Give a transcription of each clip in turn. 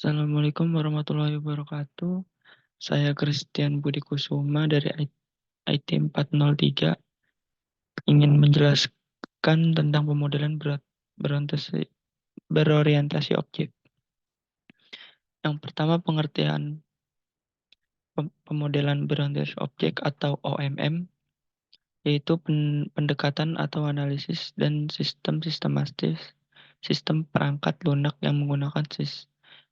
Assalamualaikum warahmatullahi wabarakatuh. Saya Christian Budi Kusuma dari IT 403 ingin menjelaskan tentang pemodelan berorientasi objek. Yang pertama, pengertian pemodelan berorientasi objek atau OMM, yaitu pendekatan atau analisis dan sistem sistematis sistem perangkat lunak yang menggunakan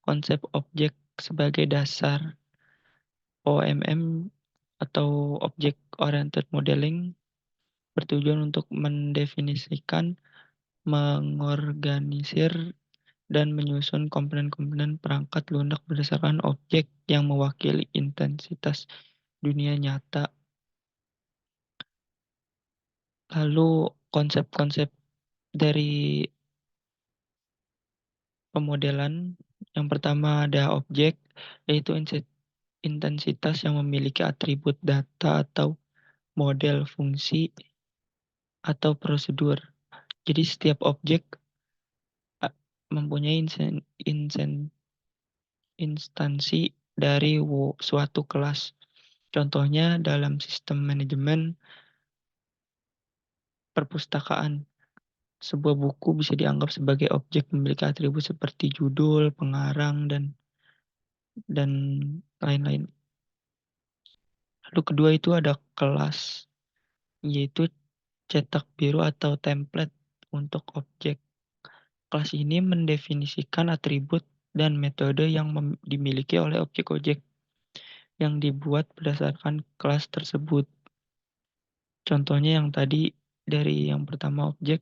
konsep objek sebagai dasar. OMM atau Object Oriented Modeling bertujuan untuk mendefinisikan, mengorganisir, dan menyusun komponen-komponen perangkat lunak berdasarkan objek yang mewakili intensitas dunia nyata. Lalu konsep-konsep dari pemodelan, yang pertama ada objek, yaitu intensitas yang memiliki atribut data atau model fungsi atau prosedur. Jadi setiap objek mempunyai instansi dari suatu kelas. Contohnya dalam sistem manajemen perpustakaan, sebuah buku bisa dianggap sebagai objek memiliki atribut seperti judul, pengarang, dan lain-lain. Lalu kedua itu ada kelas, yaitu cetak biru atau template untuk objek. Kelas ini mendefinisikan atribut dan metode yang dimiliki oleh objek-objek yang dibuat berdasarkan kelas tersebut. Contohnya yang tadi dari yang pertama objek,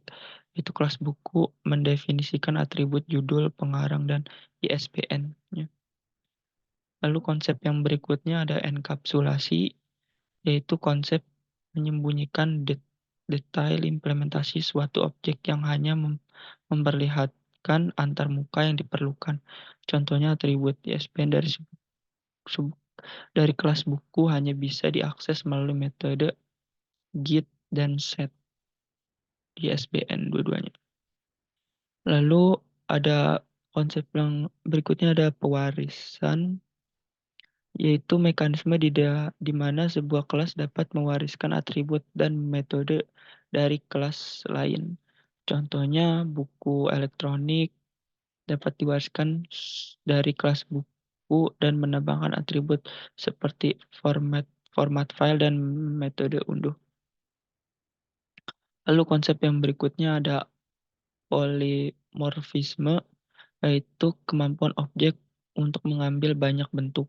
itu kelas buku mendefinisikan atribut judul, pengarang, dan ISBN-nya. Lalu konsep yang berikutnya ada enkapsulasi, yaitu konsep menyembunyikan detail implementasi suatu objek yang hanya memperlihatkan antarmuka yang diperlukan. Contohnya atribut ISBN dari kelas buku hanya bisa diakses melalui metode get dan set ISBN dua-duanya. Lalu ada konsep yang berikutnya ada pewarisan, yaitu mekanisme di mana sebuah kelas dapat mewariskan atribut dan metode dari kelas lain. Contohnya buku elektronik dapat diwariskan dari kelas buku dan menambahkan atribut seperti format file dan metode unduh. Lalu konsep yang berikutnya ada polimorfisme, yaitu kemampuan objek untuk mengambil banyak bentuk.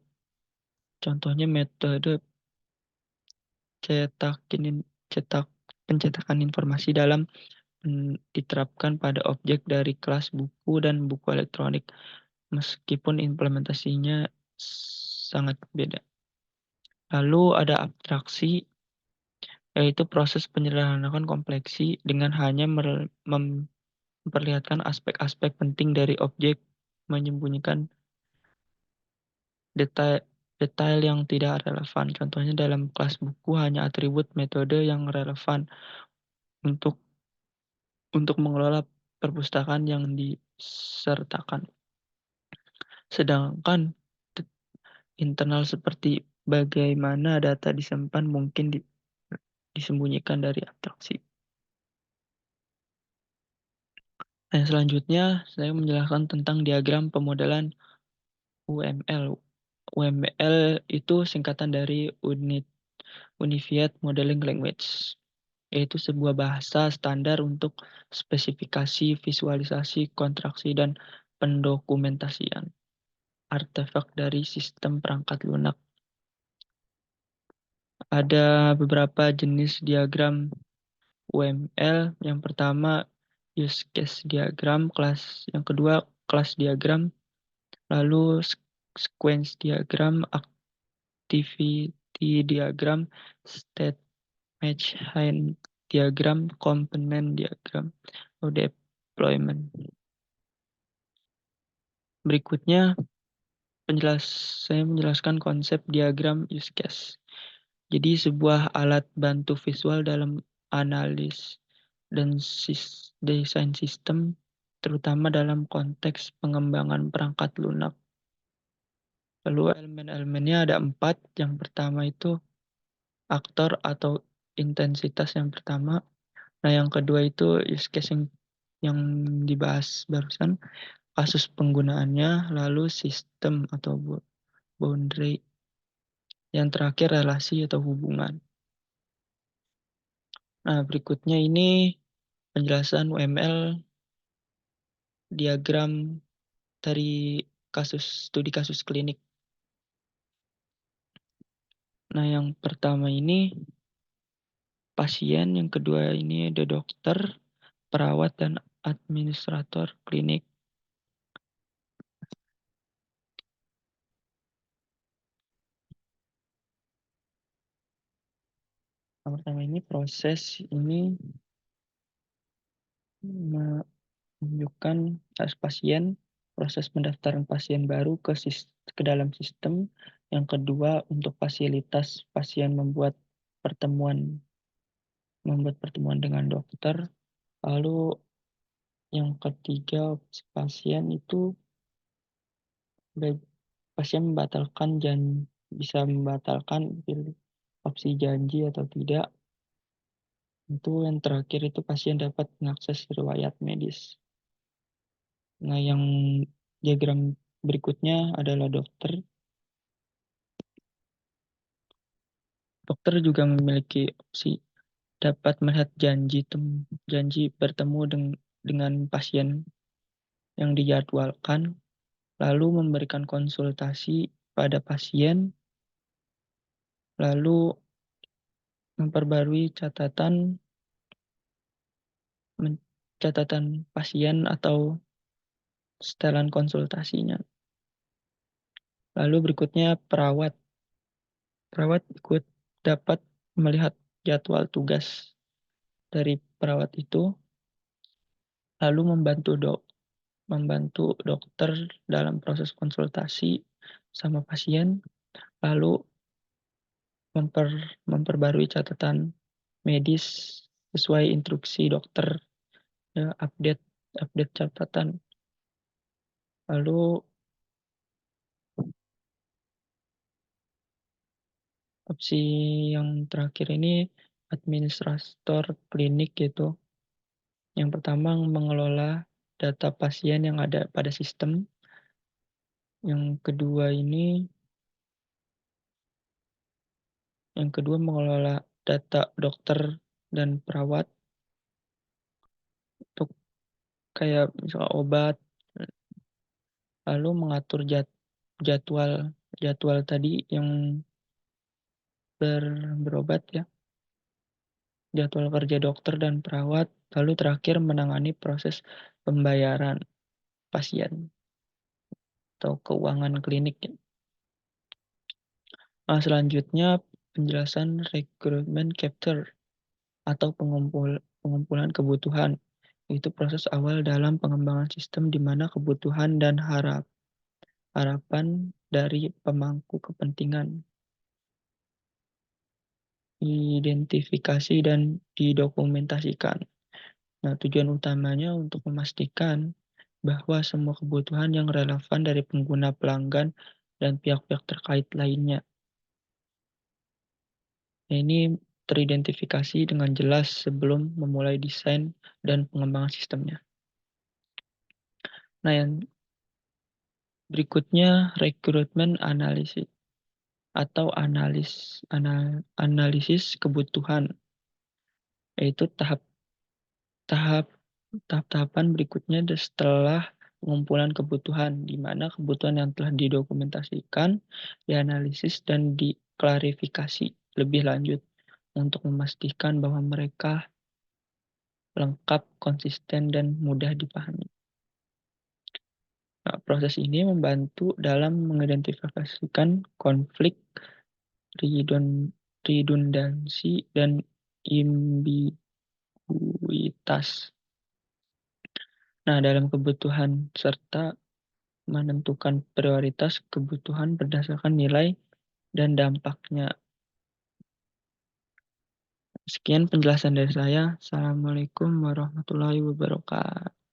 Contohnya metode cetak pencetakan informasi dalam diterapkan pada objek dari kelas buku dan buku elektronik, meskipun implementasinya sangat beda. Lalu ada abstraksi, yaitu proses penyederhanaan kompleksi dengan hanya memperlihatkan aspek-aspek penting dari objek, menyembunyikan detail detail yang tidak relevan. Contohnya dalam kelas buku hanya atribut metode yang relevan untuk mengelola perpustakaan yang disertakan. Sedangkan internal seperti bagaimana data disimpan mungkin disembunyikan dari abstraksi. Nah, selanjutnya saya menjelaskan tentang diagram pemodelan UML. UML itu singkatan dari Unified Modeling Language, yaitu sebuah bahasa standar untuk spesifikasi, visualisasi, konstruksi, dan pendokumentasian artefak dari sistem perangkat lunak. Ada beberapa jenis diagram UML. Yang pertama use case diagram, yang kedua class diagram, lalu sequence diagram, activity diagram, state match diagram, component diagram, lalu deployment. Berikutnya saya menjelaskan konsep diagram use case. Jadi sebuah alat bantu visual dalam analis dan desain sistem, terutama dalam konteks pengembangan perangkat lunak. Lalu elemen-elemennya ada 4. Yang pertama itu aktor atau intensitas yang pertama. Nah, yang kedua itu use case yang dibahas barusan, kasus penggunaannya, lalu sistem atau boundary. Yang terakhir relasi atau hubungan. Nah, berikutnya ini penjelasan UML diagram dari studi kasus klinik. Nah, yang pertama ini pasien, yang kedua ini ada dokter, perawat, dan administrator klinik. Yang pertama ini proses ini menunjukkan pasien, proses pendaftaran pasien baru ke dalam sistem. Yang kedua untuk fasilitas pasien membuat pertemuan dengan dokter. Lalu yang ketiga pasien itu pasien bisa membatalkan opsi janji atau tidak. Itu yang terakhir itu pasien dapat mengakses riwayat medis. Nah, yang diagram berikutnya adalah dokter. Dokter juga memiliki opsi dapat melihat janji bertemu dengan pasien yang dijadwalkan, lalu memberikan konsultasi pada pasien, lalu memperbarui catatan pasien atau setelan konsultasinya. Lalu berikutnya perawat. Perawat ikut dapat melihat jadwal tugas dari perawat itu, lalu membantu dokter dalam proses konsultasi sama pasien, lalu memperbarui catatan medis sesuai instruksi dokter, ya, update update catatan. Lalu opsi yang terakhir ini administrator klinik gitu. Yang pertama mengelola data pasien yang ada pada sistem. Yang kedua mengelola data dokter dan perawat untuk kayak misalnya obat, lalu mengatur jadwal jadwal tadi yang berobat, ya, jadwal kerja dokter dan perawat, lalu terakhir menangani proses pembayaran pasien atau keuangan klinik, ya. Nah, selanjutnya penjelasan recruitment capture atau pengumpulan kebutuhan. Itu proses awal dalam pengembangan sistem di mana kebutuhan dan harapan dari pemangku kepentingan identifikasi dan didokumentasikan. Nah, tujuan utamanya untuk memastikan bahwa semua kebutuhan yang relevan dari pengguna, pelanggan, dan pihak-pihak terkait lainnya. Nah, ini teridentifikasi dengan jelas sebelum memulai desain dan pengembangan sistemnya. Nah, yang berikutnya rekrutmen analisis atau analisis kebutuhan, yaitu tahapan berikutnya setelah pengumpulan kebutuhan, di mana kebutuhan yang telah didokumentasikan, dianalisis, dan diklarifikasi lebih lanjut untuk memastikan bahwa mereka lengkap, konsisten, dan mudah dipahami. Nah, proses ini membantu dalam mengidentifikasikan konflik, redundansi, dan ambiguitas. Nah, dalam kebutuhan serta menentukan prioritas kebutuhan berdasarkan nilai dan dampaknya. Sekian penjelasan dari saya. Assalamualaikum warahmatullahi wabarakatuh.